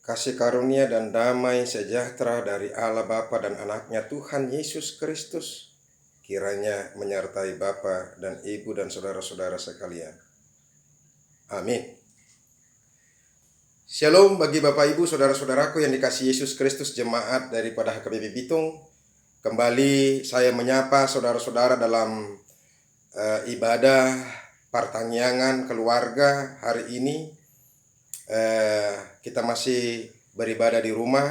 Kasih karunia dan damai sejahtera dari Allah Bapa dan anaknya Tuhan Yesus Kristus kiranya menyertai Bapa dan Ibu dan saudara-saudara sekalian. Amin. Shalom bagi Bapak Ibu saudara-saudaraku yang dikasihi Yesus Kristus, jemaat daripada HKBP Bitung. Kembali saya menyapa saudara-saudara dalam ibadah pertangyangan keluarga hari ini. Kita masih beribadah di rumah.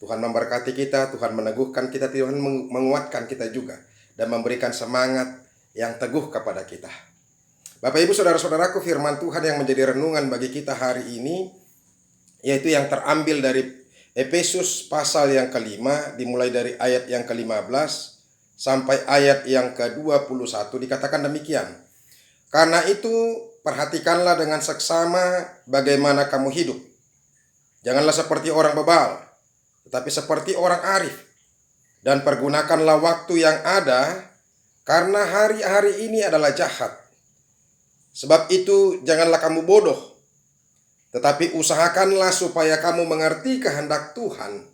Tuhan memberkati kita, Tuhan meneguhkan kita, Tuhan menguatkan kita juga, dan memberikan semangat yang teguh kepada kita. Bapak Ibu saudara-saudaraku, firman Tuhan yang menjadi renungan bagi kita hari ini, yaitu yang terambil dari Efesus pasal yang kelima, dimulai dari ayat yang ke-15 sampai ayat yang ke-21, dikatakan demikian. Karena itu perhatikanlah dengan seksama bagaimana kamu hidup. Janganlah seperti orang bebal, tetapi seperti orang arif. Dan pergunakanlah waktu yang ada, karena hari-hari ini adalah jahat. Sebab itu janganlah kamu bodoh, tetapi usahakanlah supaya kamu mengerti kehendak Tuhan.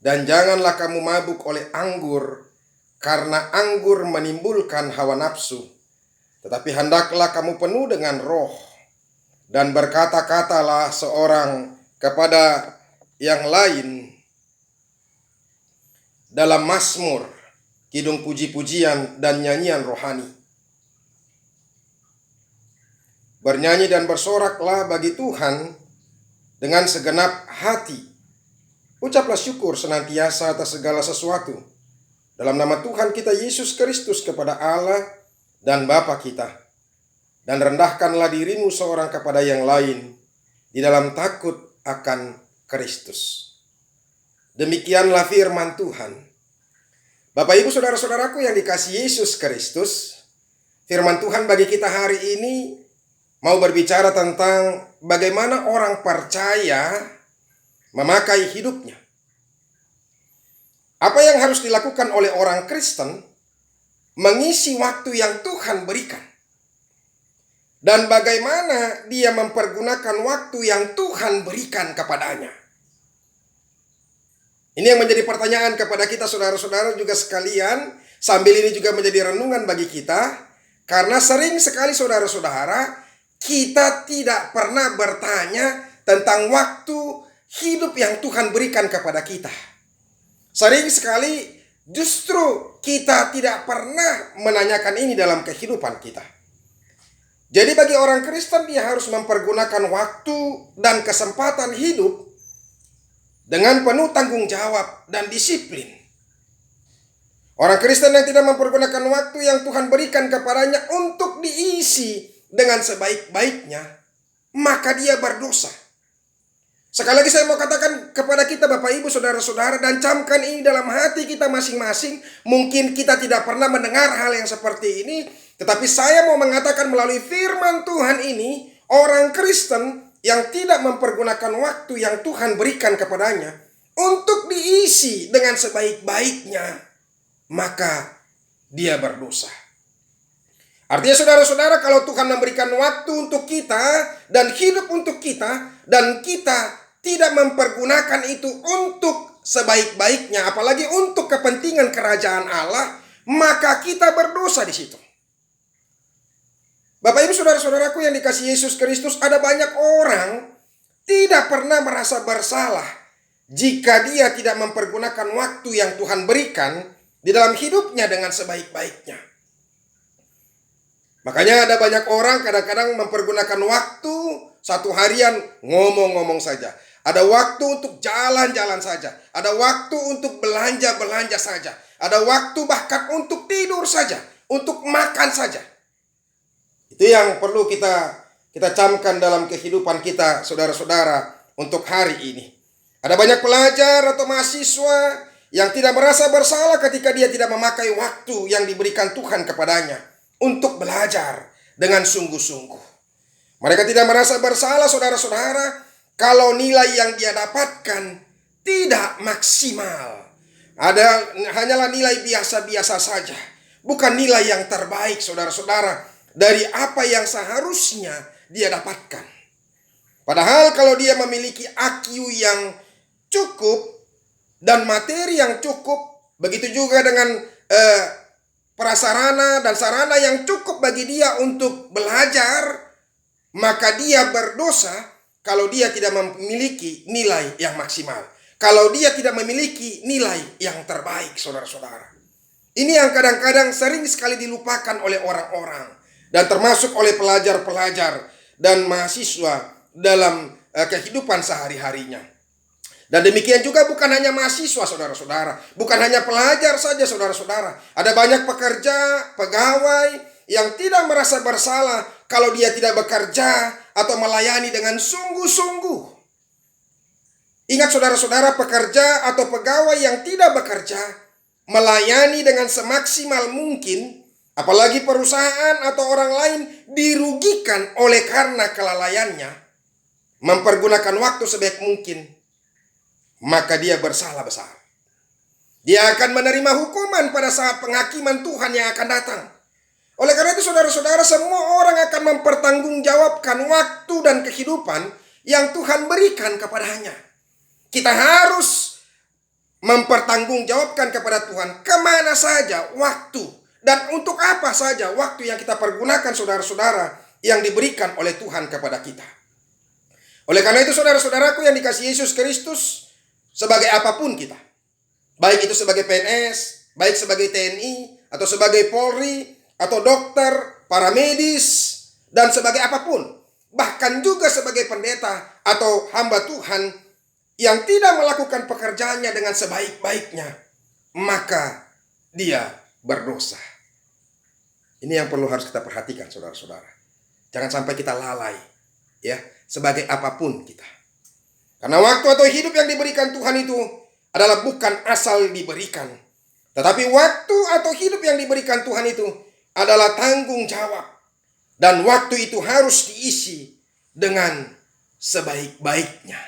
Dan janganlah kamu mabuk oleh anggur, karena anggur menimbulkan hawa nafsu. Tetapi hendaklah kamu penuh dengan roh, dan berkata-katalah seorang kepada yang lain dalam mazmur, kidung puji-pujian dan nyanyian rohani. Bernyanyi dan bersoraklah bagi Tuhan dengan segenap hati. Ucaplah syukur senantiasa atas segala sesuatu dalam nama Tuhan kita Yesus Kristus kepada Allah dan Bapa kita. Dan rendahkanlah dirimu seorang kepada yang lain di dalam takut akan Kristus. Demikianlah firman Tuhan. Bapak Ibu saudara-saudaraku yang dikasihi Yesus Kristus, firman Tuhan bagi kita hari ini mau berbicara tentang bagaimana orang percaya memakai hidupnya. Apa yang harus dilakukan oleh orang Kristen mengisi waktu yang Tuhan berikan. Dan bagaimana dia mempergunakan waktu yang Tuhan berikan kepadanya. Ini yang menjadi pertanyaan kepada kita saudara-saudara juga sekalian. Sambil ini juga menjadi renungan bagi kita. Karena sering sekali saudara-saudara, kita tidak pernah bertanya tentang waktu hidup yang Tuhan berikan kepada kita. Sering sekali justru kita tidak pernah menanyakan ini dalam kehidupan kita. Jadi bagi orang Kristen, dia harus mempergunakan waktu dan kesempatan hidup dengan penuh tanggung jawab dan disiplin. Orang Kristen yang tidak mempergunakan waktu yang Tuhan berikan kepadanya untuk diisi dengan sebaik-baiknya, maka dia berdosa. Sekali lagi saya mau katakan kepada kita Bapak Ibu saudara-saudara, dan camkan ini dalam hati kita masing-masing. Mungkin kita tidak pernah mendengar hal yang seperti ini, tetapi saya mau mengatakan melalui firman Tuhan ini, orang Kristen yang tidak mempergunakan waktu yang Tuhan berikan kepadanya untuk diisi dengan sebaik-baiknya, maka dia berdosa. Artinya saudara-saudara, kalau Tuhan memberikan waktu untuk kita dan hidup untuk kita, dan kita tidak mempergunakan itu untuk sebaik-baiknya, apalagi untuk kepentingan kerajaan Allah, maka kita berdosa di situ. Bapak Ibu saudara-saudaraku yang dikasihi Yesus Kristus, ada banyak orang tidak pernah merasa bersalah jika dia tidak mempergunakan waktu yang Tuhan berikan di dalam hidupnya dengan sebaik-baiknya. Makanya ada banyak orang kadang-kadang mempergunakan waktu satu harian ngomong-ngomong saja. Ada waktu untuk jalan-jalan saja. Ada waktu untuk belanja-belanja saja. Ada waktu bahkan untuk tidur saja, untuk makan saja. Itu yang perlu kita camkan dalam kehidupan kita saudara-saudara untuk hari ini. Ada banyak pelajar atau mahasiswa yang tidak merasa bersalah ketika dia tidak memakai waktu yang diberikan Tuhan kepadanya untuk belajar dengan sungguh-sungguh. Mereka tidak merasa bersalah saudara-saudara kalau nilai yang dia dapatkan tidak maksimal. Hanyalah nilai biasa-biasa saja. Bukan nilai yang terbaik saudara-saudara dari apa yang seharusnya dia dapatkan. Padahal kalau dia memiliki IQ yang cukup dan materi yang cukup, begitu juga dengan prasarana dan sarana yang cukup bagi dia untuk belajar, maka dia berdosa kalau dia tidak memiliki nilai yang maksimal. Kalau dia tidak memiliki nilai yang terbaik, saudara-saudara. Ini yang kadang-kadang sering sekali dilupakan oleh orang-orang. Dan termasuk oleh pelajar-pelajar dan mahasiswa dalam kehidupan sehari-harinya. Dan demikian juga bukan hanya mahasiswa, saudara-saudara. Bukan hanya pelajar saja, saudara-saudara. Ada banyak pekerja, pegawai yang tidak merasa bersalah kalau dia tidak bekerja atau melayani dengan sungguh-sungguh. Ingat saudara-saudara, pekerja atau pegawai yang tidak bekerja, melayani dengan semaksimal mungkin, apalagi perusahaan atau orang lain dirugikan oleh karena kelalaiannya, mempergunakan waktu sebaik mungkin, maka dia bersalah besar. Dia akan menerima hukuman pada saat penghakiman Tuhan yang akan datang. Oleh karena itu saudara-saudara, semua orang akan mempertanggungjawabkan waktu dan kehidupan yang Tuhan berikan kepadanya. Kita harus mempertanggungjawabkan kepada Tuhan kemana saja waktu dan untuk apa saja waktu yang kita pergunakan, saudara-saudara, yang diberikan oleh Tuhan kepada kita. Oleh karena itu saudara-saudaraku yang dikasihi Yesus Kristus, sebagai apapun kita, baik itu sebagai PNS, baik sebagai TNI, atau sebagai Polri, atau dokter, para medis, dan sebagai apapun, bahkan juga sebagai pendeta atau hamba Tuhan yang tidak melakukan pekerjaannya dengan sebaik-baiknya, maka dia berdosa. Ini yang perlu harus kita perhatikan, saudara-saudara. Jangan sampai kita lalai, ya, sebagai apapun kita. Karena waktu atau hidup yang diberikan Tuhan itu adalah bukan asal diberikan, tetapi waktu atau hidup yang diberikan Tuhan itu adalah tanggung jawab. Dan waktu itu harus diisi dengan sebaik-baiknya.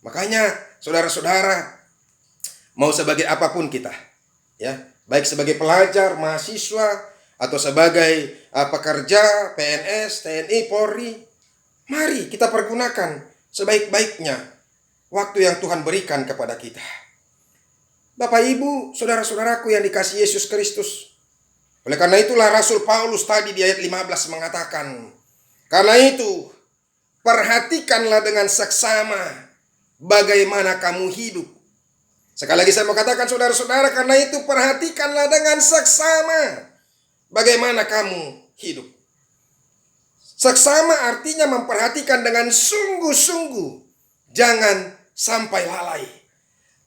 Makanya saudara-saudara, mau sebagai apapun kita, ya, baik sebagai pelajar, mahasiswa, atau sebagai pekerja, PNS, TNI, Polri, mari kita pergunakan sebaik-baiknya waktu yang Tuhan berikan kepada kita. Bapak, Ibu, saudara-saudaraku yang dikasihi Yesus Kristus, oleh karena itulah Rasul Paulus tadi di ayat 15 mengatakan, karena itu perhatikanlah dengan seksama bagaimana kamu hidup. Sekali lagi saya mau katakan saudara-saudara, karena itu perhatikanlah dengan seksama bagaimana kamu hidup. Seksama artinya memperhatikan dengan sungguh-sungguh. Jangan sampai lalai.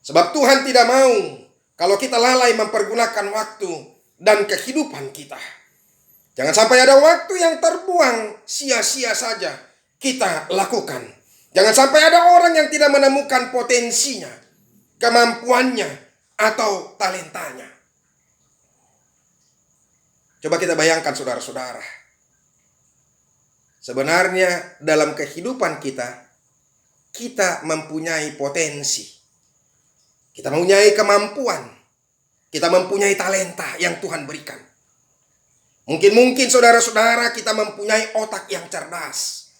Sebab Tuhan tidak mau kalau kita lalai mempergunakan waktu dan kehidupan kita. Jangan sampai ada waktu yang terbuang sia-sia saja kita lakukan. Jangan sampai ada orang yang tidak menemukan potensinya, kemampuannya, atau talentanya. Coba kita bayangkan saudara-saudara. Sebenarnya dalam kehidupan kita, kita mempunyai potensi. Kita mempunyai kemampuan. Kita mempunyai talenta yang Tuhan berikan. Mungkin saudara-saudara kita mempunyai otak yang cerdas,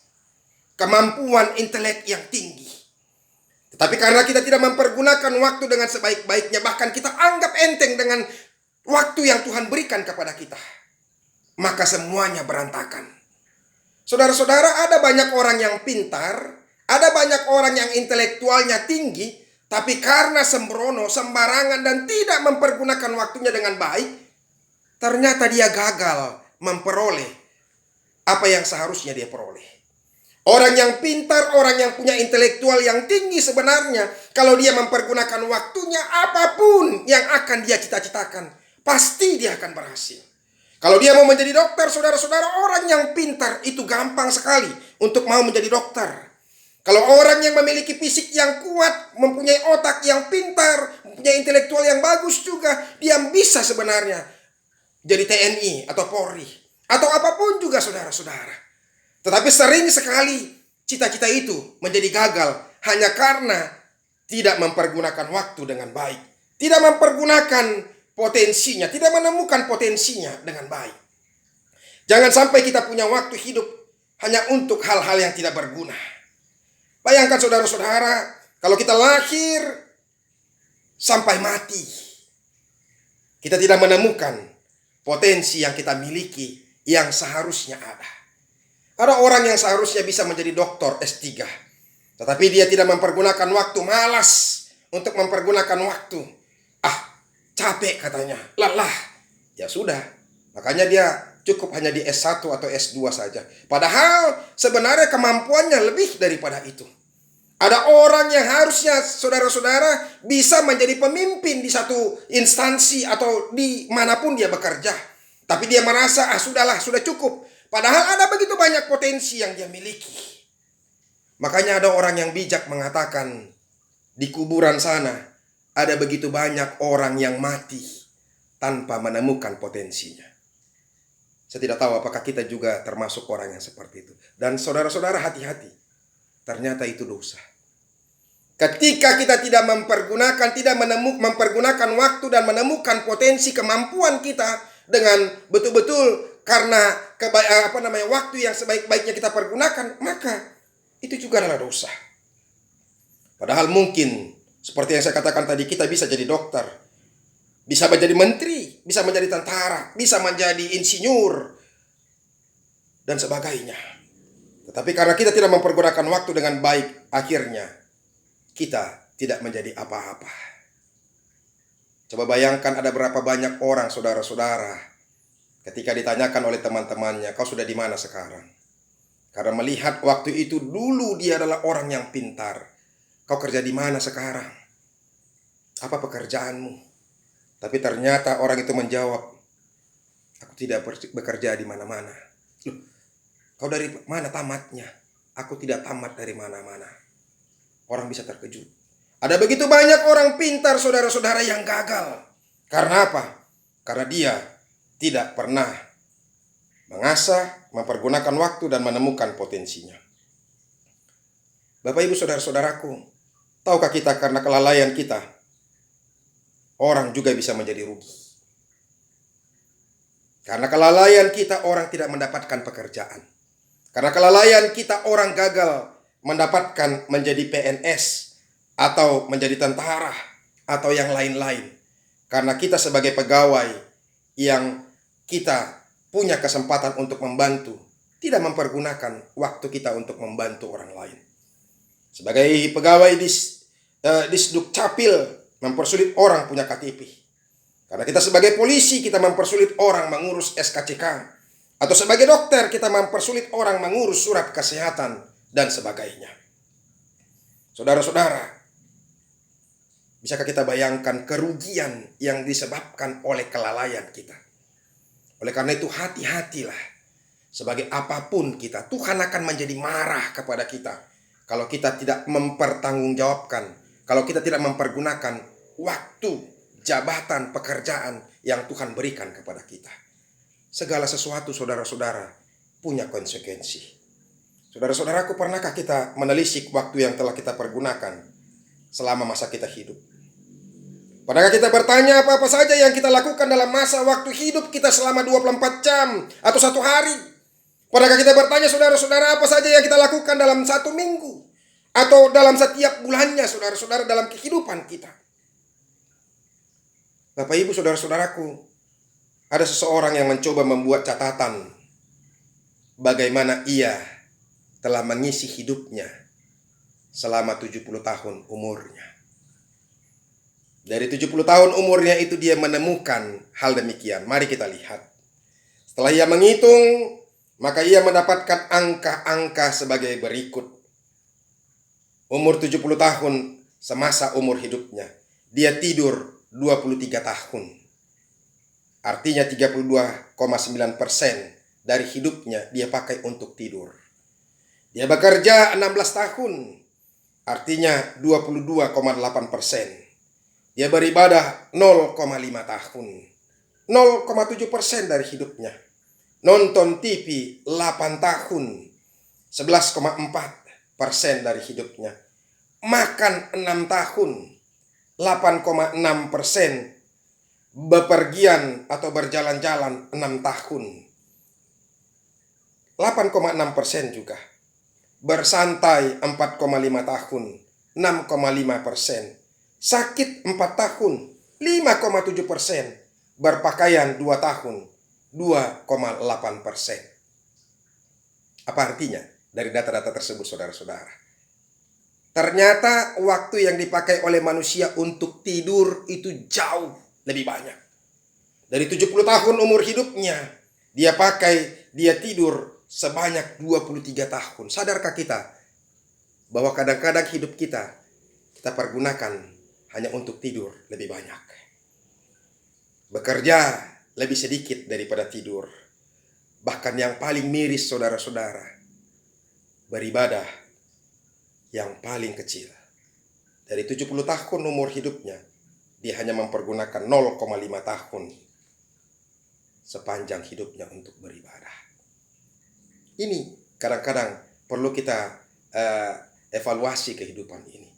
kemampuan intelek yang tinggi. Tetapi karena kita tidak mempergunakan waktu dengan sebaik-baiknya, bahkan kita anggap enteng dengan waktu yang Tuhan berikan kepada kita, maka semuanya berantakan. Saudara-saudara, ada banyak orang yang pintar, ada banyak orang yang intelektualnya tinggi, tapi karena sembrono, sembarangan, dan tidak mempergunakan waktunya dengan baik, ternyata dia gagal memperoleh apa yang seharusnya dia peroleh. Orang yang pintar, orang yang punya intelektual yang tinggi sebenarnya, kalau dia mempergunakan waktunya, apapun yang akan dia cita-citakan, pasti dia akan berhasil. Kalau dia mau menjadi dokter, saudara-saudara, orang yang pintar itu gampang sekali untuk mau menjadi dokter. Kalau orang yang memiliki fisik yang kuat, mempunyai otak yang pintar, mempunyai intelektual yang bagus juga, dia bisa sebenarnya jadi TNI atau Polri atau apapun juga, saudara-saudara. Tetapi sering sekali cita-cita itu menjadi gagal hanya karena tidak mempergunakan waktu dengan baik. Tidak mempergunakan potensinya, tidak menemukan potensinya dengan baik. Jangan sampai kita punya waktu hidup hanya untuk hal-hal yang tidak berguna. Bayangkan saudara-saudara, kalau kita lahir sampai mati, kita tidak menemukan potensi yang kita miliki yang seharusnya ada. Ada orang yang seharusnya bisa menjadi doktor S3, tetapi dia tidak mempergunakan waktu, malas untuk mempergunakan waktu. Capek katanya, lelah. Ya sudah, makanya dia cukup hanya di S1 atau S2 saja. Padahal sebenarnya kemampuannya lebih daripada itu. Ada orang yang harusnya saudara-saudara bisa menjadi pemimpin di satu instansi atau di manapun dia bekerja. Tapi dia merasa, sudahlah, sudah cukup. Padahal ada begitu banyak potensi yang dia miliki. Makanya ada orang yang bijak mengatakan, di kuburan sana ada begitu banyak orang yang mati tanpa menemukan potensinya. Saya tidak tahu apakah kita juga termasuk orang yang seperti itu. Dan saudara-saudara, hati-hati. Ternyata itu dosa. Ketika kita tidak mempergunakan waktu dan menemukan potensi kemampuan kita dengan betul-betul karena waktu yang sebaik-baiknya kita pergunakan, maka itu juga adalah dosa. Padahal mungkin seperti yang saya katakan tadi, kita bisa jadi dokter, bisa menjadi menteri, bisa menjadi tentara, bisa menjadi insinyur, dan sebagainya. Tetapi karena kita tidak mempergunakan waktu dengan baik, akhirnya kita tidak menjadi apa-apa. Coba bayangkan ada berapa banyak orang, saudara-saudara, ketika ditanyakan oleh teman-temannya, kau sudah di mana sekarang? Karena melihat waktu itu dulu dia adalah orang yang pintar. Kau kerja di mana sekarang? Apa pekerjaanmu? Tapi ternyata orang itu menjawab, aku tidak bekerja di mana-mana. Loh, kau dari mana tamatnya? Aku tidak tamat dari mana-mana. Orang bisa terkejut. Ada begitu banyak orang pintar, saudara-saudara, yang gagal. Karena apa? Karena dia tidak pernah mengasah, mempergunakan waktu dan menemukan potensinya. Bapak, Ibu, saudara-saudaraku, tahukah kita karena kelalaian kita, orang juga bisa menjadi rugi. Karena kelalaian kita, orang tidak mendapatkan pekerjaan. Karena kelalaian kita, orang gagal mendapatkan menjadi PNS atau menjadi tentara atau yang lain-lain. Karena kita sebagai pegawai yang kita punya kesempatan untuk membantu, tidak mempergunakan waktu kita untuk membantu orang lain. Sebagai pegawai di Disdukcapil, mempersulit orang punya KTP. Karena kita sebagai polisi, kita mempersulit orang mengurus SKCK. Atau sebagai dokter, kita mempersulit orang mengurus surat kesehatan dan sebagainya. Saudara-saudara, bisakah kita bayangkan kerugian yang disebabkan oleh kelalaian kita? Oleh karena itu, hati-hatilah. Sebagai apapun kita, Tuhan akan menjadi marah kepada kita kalau kita tidak mempertanggungjawabkan, kalau kita tidak mempergunakan waktu, jabatan, pekerjaan yang Tuhan berikan kepada kita. Segala sesuatu, saudara-saudara, punya konsekuensi. Saudara-saudaraku, pernahkah kita menelisik waktu yang telah kita pergunakan selama masa kita hidup? Pernahkah kita bertanya apa-apa saja yang kita lakukan dalam masa waktu hidup kita selama 24 jam atau satu hari? Pernahkah kita bertanya, saudara-saudara, apa saja yang kita lakukan dalam satu minggu? Atau dalam setiap bulannya, saudara-saudara, dalam kehidupan kita? Bapak, Ibu, saudara-saudaraku, ada seseorang yang mencoba membuat catatan bagaimana ia telah mengisi hidupnya selama 70 tahun umurnya. Dari 70 tahun umurnya itu dia menemukan hal demikian. Mari kita lihat. Setelah ia menghitung, maka ia mendapatkan angka-angka sebagai berikut. Umur 70 tahun semasa umur hidupnya, dia tidur 23 tahun. Artinya 32,9% dari hidupnya dia pakai untuk tidur. Dia bekerja 16 tahun, artinya 22,8%. Dia beribadah 0,5 tahun, 0,7% dari hidupnya. Nonton TV 8 tahun, 11,4% dari hidupnya. Makan 6 tahun, 8,6%. Bepergian atau berjalan-jalan 6 tahun, 8,6% juga. Bersantai 4,5 tahun, 6,5%. Sakit 4 tahun, 5,7%. Berpakaian 2 tahun, 2,8%. Apa artinya dari data-data tersebut, saudara-saudara? Ternyata waktu yang dipakai oleh manusia untuk tidur itu jauh lebih banyak. Dari 70 tahun umur hidupnya, dia tidur sebanyak 23 tahun. Sadarkah kita bahwa kadang-kadang hidup kita pergunakan hanya untuk tidur lebih banyak. Bekerja lebih sedikit daripada tidur. Bahkan yang paling miris, saudara-saudara, beribadah yang paling kecil. Dari 70 tahun umur hidupnya, dia hanya mempergunakan 0,5 tahun sepanjang hidupnya untuk beribadah. Ini kadang-kadang perlu kita evaluasi kehidupan ini.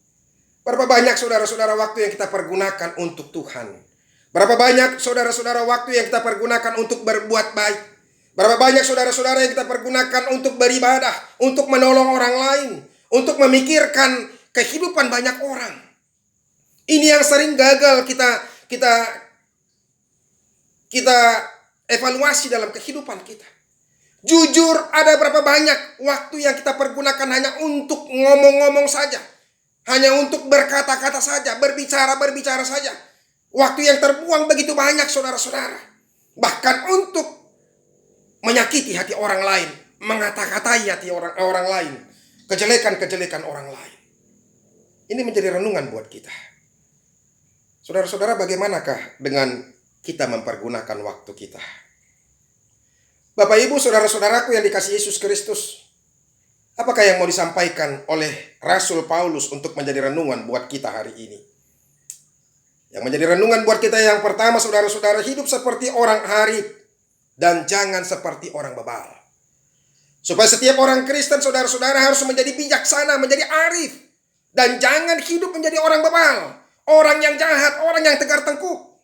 Berapa banyak saudara-saudara waktu yang kita pergunakan untuk Tuhan? Berapa banyak saudara-saudara waktu yang kita pergunakan untuk berbuat baik? Berapa banyak saudara-saudara yang kita pergunakan untuk beribadah, untuk menolong orang lain, untuk memikirkan kehidupan banyak orang? Ini yang sering gagal kita evaluasi dalam kehidupan kita. Jujur, ada berapa banyak waktu yang kita pergunakan hanya untuk ngomong-ngomong saja, hanya untuk berkata-kata saja, berbicara saja. Waktu yang terbuang begitu banyak, saudara-saudara. Bahkan untuk menyakiti hati orang lain, mengata-katai hati orang lain, kejelekan-kejelekan orang lain. Ini menjadi renungan buat kita. Saudara-saudara, bagaimanakah dengan kita mempergunakan waktu kita? Bapak Ibu, saudara-saudaraku yang dikasihi Yesus Kristus, apakah yang mau disampaikan oleh Rasul Paulus untuk menjadi renungan buat kita hari ini? Yang menjadi renungan buat kita yang pertama, saudara-saudara, hidup seperti orang arif dan jangan seperti orang bebal. Supaya setiap orang Kristen, saudara-saudara, harus menjadi bijaksana, menjadi arif, dan jangan hidup menjadi orang bebal, orang yang jahat, orang yang tegar tengkuk.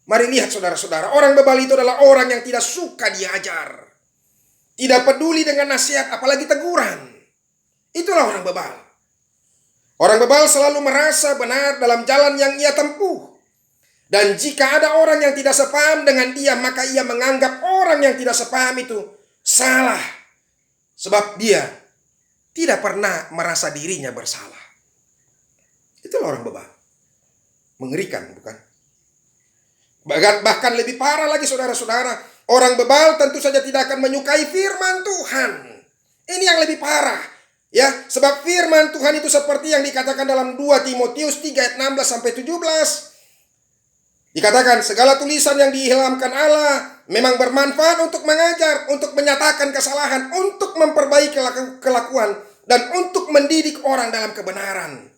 Mari lihat, saudara-saudara, orang bebal itu adalah orang yang tidak suka diajar, tidak peduli dengan nasihat, apalagi teguran. Itulah orang bebal. Orang bebal selalu merasa benar dalam jalan yang ia tempuh. Dan jika ada orang yang tidak sepaham dengan dia, maka ia menganggap orang yang tidak sepaham itu salah. Sebab dia tidak pernah merasa dirinya bersalah. Itulah orang bebal. Mengerikan, bukan? Bahkan lebih parah lagi, saudara-saudara, orang bebal tentu saja tidak akan menyukai firman Tuhan. Ini yang lebih parah, ya, sebab firman Tuhan itu seperti yang dikatakan dalam 2 Timotius 3 ayat 16 sampai 17. Dikatakan segala tulisan yang diilhamkan Allah memang bermanfaat untuk mengajar, untuk menyatakan kesalahan, untuk memperbaiki kelakuan, dan untuk mendidik orang dalam kebenaran.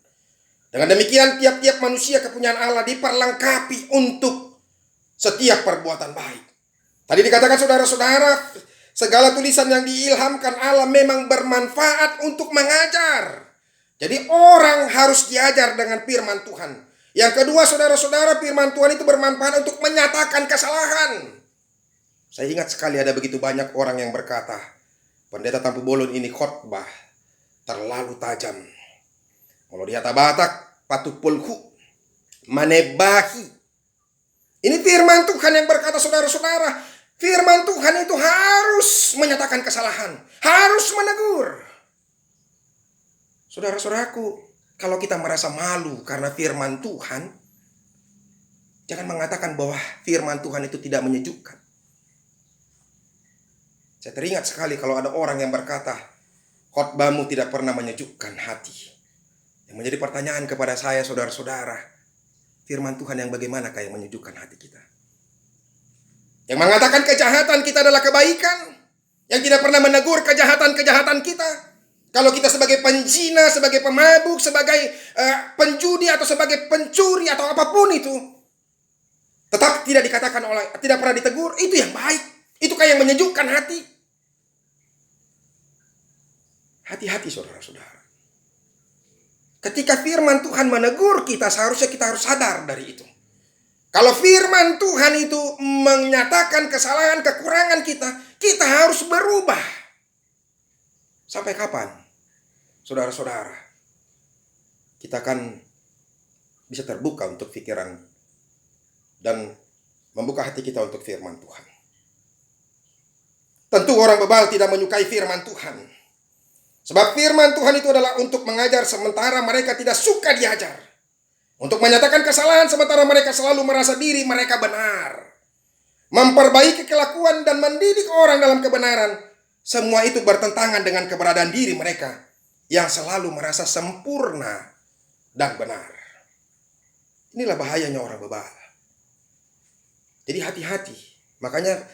Dengan demikian tiap-tiap manusia kepunyaan Allah diperlengkapi untuk setiap perbuatan baik. Tadi dikatakan, saudara-saudara, segala tulisan yang diilhamkan Allah memang bermanfaat untuk mengajar. Jadi orang harus diajar dengan firman Tuhan. Yang kedua, saudara-saudara, firman Tuhan itu bermanfaat untuk menyatakan kesalahan. Saya ingat sekali ada begitu banyak orang yang berkata, Pendeta Tampu Bolon ini khotbah terlalu tajam. Kalau di Hata Batak, patupulhu, manebahi. Ini firman Tuhan yang berkata, saudara-saudara, firman Tuhan itu harus menyatakan kesalahan, harus menegur. Saudara-saudaraku, kalau kita merasa malu karena firman Tuhan, jangan mengatakan bahwa firman Tuhan itu tidak menyejukkan. Saya teringat sekali kalau ada orang yang berkata, khotbahmu tidak pernah menyejukkan hati. Yang menjadi pertanyaan kepada saya, saudara-saudara, firman Tuhan yang bagaimanakah yang menyejukkan hati kita? Yang mengatakan kejahatan kita adalah kebaikan, yang tidak pernah menegur kejahatan-kejahatan kita. Kalau kita sebagai penzina, sebagai pemabuk, sebagai penjudi atau sebagai pencuri atau apapun itu, tetap tidak pernah ditegur, itu yang baik. Itukah yang menyejukkan hati? Hati-hati, saudara-saudara. Ketika firman Tuhan menegur kita, seharusnya kita harus sadar dari itu. Kalau firman Tuhan itu menyatakan kesalahan, kekurangan kita, kita harus berubah. Sampai kapan, saudara-saudara, kita akan bisa terbuka untuk pikiran dan membuka hati kita untuk firman Tuhan? Tentu orang bebal tidak menyukai firman Tuhan. Sebab firman Tuhan itu adalah untuk mengajar sementara mereka tidak suka diajar. Untuk menyatakan kesalahan sementara mereka selalu merasa diri mereka benar. Memperbaiki kelakuan dan mendidik orang dalam kebenaran. Semua itu bertentangan dengan keberadaan diri mereka yang selalu merasa sempurna dan benar. Inilah bahayanya orang bebal. Jadi hati-hati. Makanya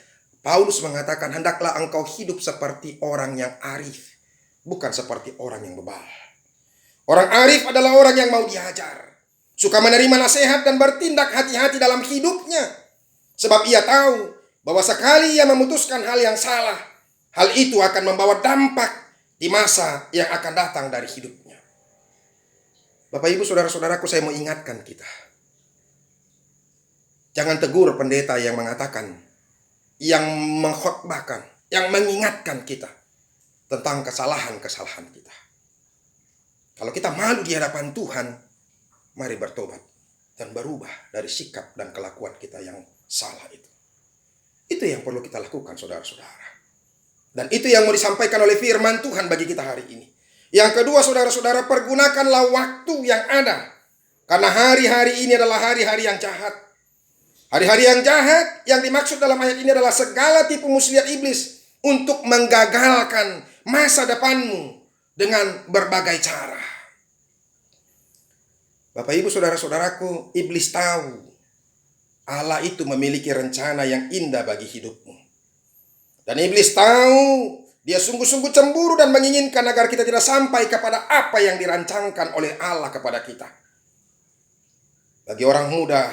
Paulus mengatakan, hendaklah engkau hidup seperti orang yang arif, bukan seperti orang yang bebal. Orang arif adalah orang yang mau diajar, suka menerima nasihat dan bertindak hati-hati dalam hidupnya. Sebab ia tahu bahwa sekali ia memutuskan hal yang salah, hal itu akan membawa dampak di masa yang akan datang dari hidupnya. Bapak ibu saudara-saudaraku, saya mau ingatkan kita. Jangan tegur pendeta yang mengatakan, yang mengkhotbahkan, yang mengingatkan kita tentang kesalahan-kesalahan kita. Kalau kita malu di hadapan Tuhan, mari bertobat dan berubah dari sikap dan kelakuan kita yang salah itu. Itu yang perlu kita lakukan, saudara-saudara. Dan itu yang mau disampaikan oleh firman Tuhan bagi kita hari ini. Yang kedua, saudara-saudara, pergunakanlah waktu yang ada. Karena hari-hari ini adalah hari-hari yang jahat. Hari-hari yang jahat yang dimaksud dalam ayat ini adalah segala tipu muslihat iblis untuk menggagalkan masa depanmu dengan berbagai cara. Bapak ibu saudara-saudaraku, iblis tahu Allah itu memiliki rencana yang indah bagi hidupmu. Dan iblis tahu dia sungguh-sungguh cemburu dan menginginkan agar kita tidak sampai kepada apa yang dirancangkan oleh Allah kepada kita. Bagi orang muda,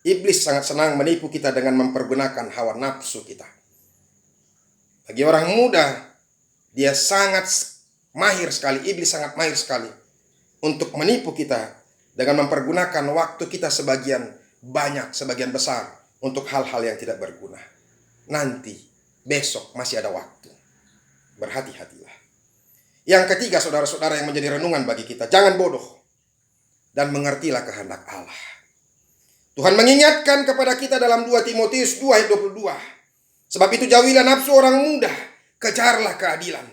iblis sangat senang menipu kita dengan mempergunakan hawa nafsu kita. Bagi orang muda, dia sangat mahir sekali, iblis sangat mahir sekali untuk menipu kita dengan mempergunakan waktu kita sebagian banyak, sebagian besar untuk hal-hal yang tidak berguna. Nanti, besok masih ada waktu. Berhati-hatilah. Yang ketiga, saudara-saudara, yang menjadi renungan bagi kita, jangan bodoh dan mengertilah kehendak Allah. Tuhan mengingatkan kepada kita dalam 2 Timotius 2 ayat 22. Sebab itu jauhilah nafsu orang muda, kejarlah keadilan,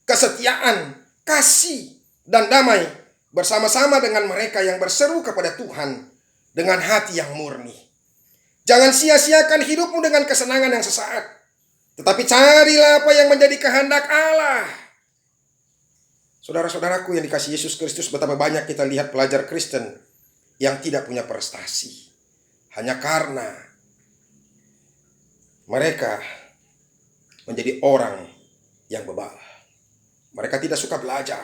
kesetiaan, kasih, dan damai bersama-sama dengan mereka yang berseru kepada Tuhan dengan hati yang murni. Jangan sia-siakan hidupmu dengan kesenangan yang sesaat, tetapi carilah apa yang menjadi kehendak Allah. Saudara-saudaraku yang dikasihi Yesus Kristus, betapa banyak kita lihat pelajar Kristen yang tidak punya prestasi. Hanya karena mereka menjadi orang yang bebal. Mereka tidak suka belajar.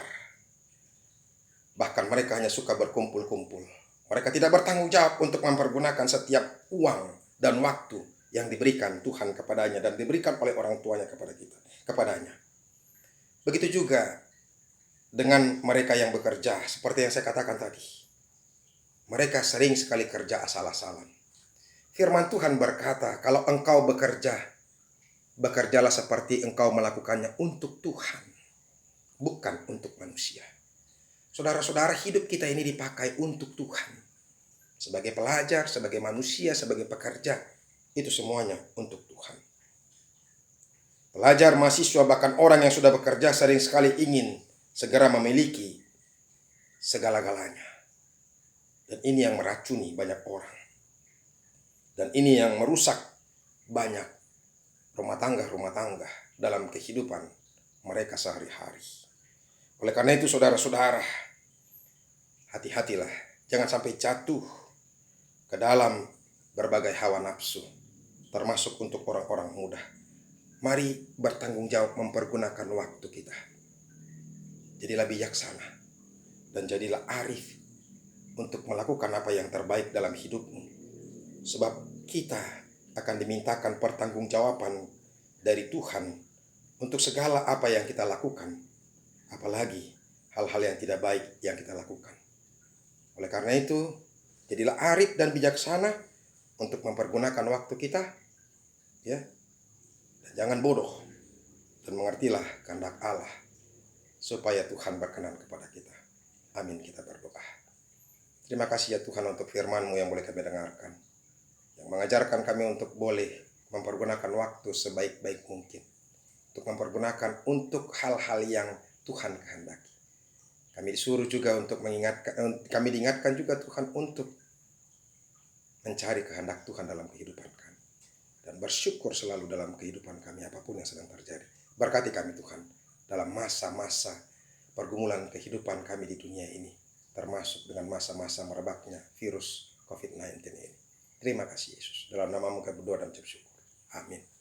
Bahkan mereka hanya suka berkumpul-kumpul. Mereka tidak bertanggung jawab untuk mempergunakan setiap uang dan waktu yang diberikan Tuhan kepadanya dan diberikan oleh orang tuanya kepadanya. Begitu juga dengan mereka yang bekerja, seperti yang saya katakan tadi. Mereka sering sekali kerja asal-asalan. Firman Tuhan berkata, kalau engkau bekerja, bekerjalah seperti engkau melakukannya untuk Tuhan, bukan untuk manusia. Saudara-saudara, hidup kita ini dipakai untuk Tuhan. Sebagai pelajar, sebagai manusia, sebagai pekerja, itu semuanya untuk Tuhan. Pelajar, mahasiswa, bahkan orang yang sudah bekerja sering sekali ingin segera memiliki segala-galanya. Dan ini yang meracuni banyak orang. Dan ini yang merusak banyak rumah tangga dalam kehidupan mereka sehari-hari. Oleh karena itu saudara-saudara, hati-hatilah. Jangan sampai jatuh ke dalam berbagai hawa nafsu, termasuk untuk orang-orang muda. Mari bertanggung jawab mempergunakan waktu kita. Jadilah bijaksana dan jadilah arif untuk melakukan apa yang terbaik dalam hidupmu. Sebab kita akan dimintakan pertanggungjawaban dari Tuhan untuk segala apa yang kita lakukan, apalagi hal-hal yang tidak baik yang kita lakukan. Oleh karena itu, jadilah arif dan bijaksana untuk mempergunakan waktu kita, ya. Dan jangan bodoh dan mengertilah kehendak Allah supaya Tuhan berkenan kepada kita. Amin, kita berdoa. Terima kasih ya Tuhan untuk firman-Mu yang boleh kami dengarkan, yang mengajarkan kami untuk boleh mempergunakan waktu sebaik-baik mungkin, untuk mempergunakan untuk hal-hal yang Tuhan kehendaki. Kami disuruh juga untuk kami diingatkan juga Tuhan untuk mencari kehendak Tuhan dalam kehidupan kami, dan bersyukur selalu dalam kehidupan kami apapun yang sedang terjadi. Berkati kami Tuhan dalam masa-masa pergumulan kehidupan kami di dunia ini, termasuk dengan masa-masa merebaknya virus COVID-19 ini. Terima kasih Yesus. Dalam nama-Mu kami berdoa dan ucap syukur. Amin.